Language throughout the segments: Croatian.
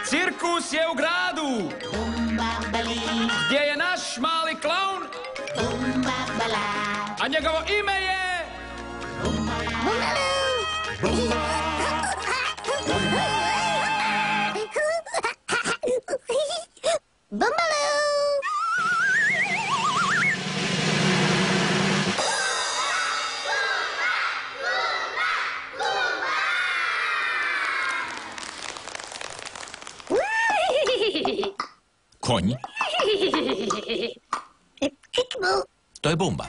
Cirkus je u gradu! Gdje je naš mali klaun? A njegovo ime je... Konj? To je Bumba.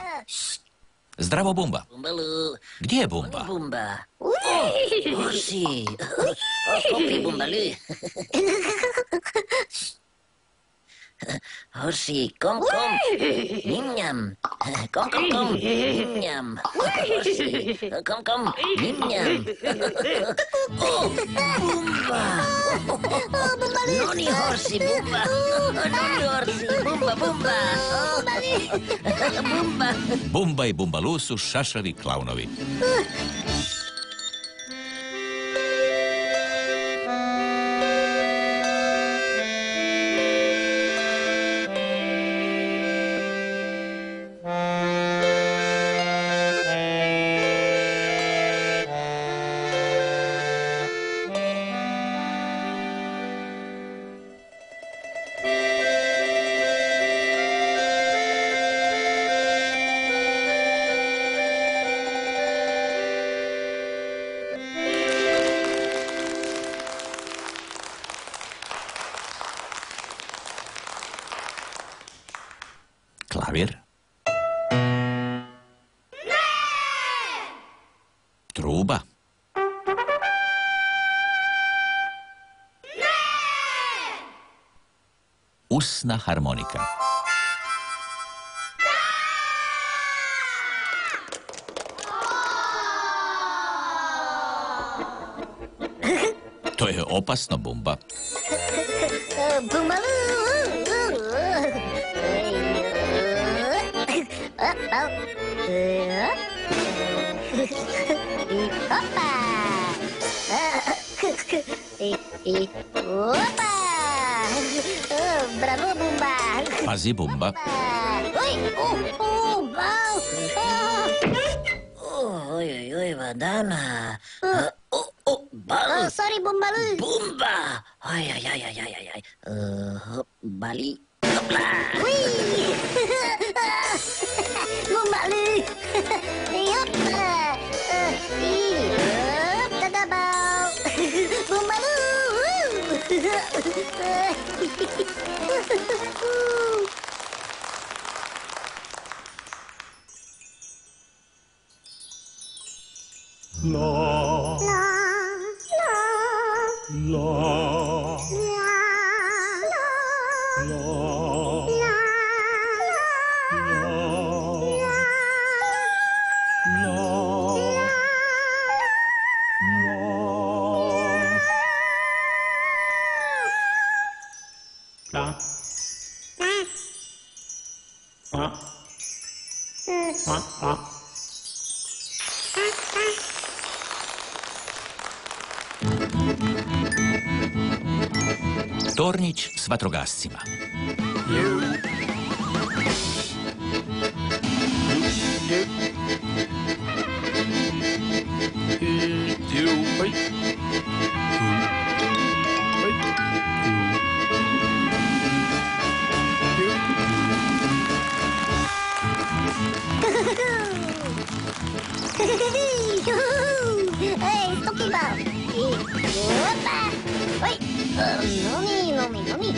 Zdravo, Bumba. Gdje je Bumba? Bumba. Hoši. Popi, Bumbalu. Hoši, kom, kom. Njim-njam. Kom, kom, kom. Njim-njam. Hoši, kom, kom. Njim-njam. Bumba. Noni Hoši, Bumba. Noni Hoši, Bumba, Bumba. Bumba. Bumba i Bumbalu su šašavi klaunovi. Klavir. Truba. Usna harmonika. To je opasno, Bumba. Bravo, Bumba. Pazi, Bumba. Oj, Vadana. Bal. Sorry, Bumbalu. Bumba. Aj. Bali. Hopla. Bumbalu. Hopla. Tadabau. Bumbalu. Tornić s vatrogascima. Hey, Stokibao. Opa. Oi. Nomi.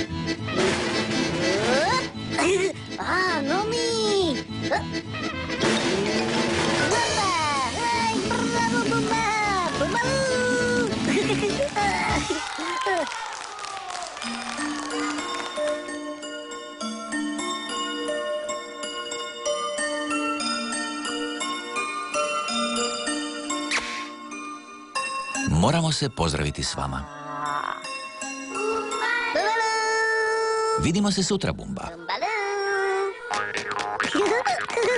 Ah, Nomi. Bumba. Hey, bravo, Bumba. Bumbalu. Moramo se pozdraviti s vama. Vidimo se sutra, Bumba.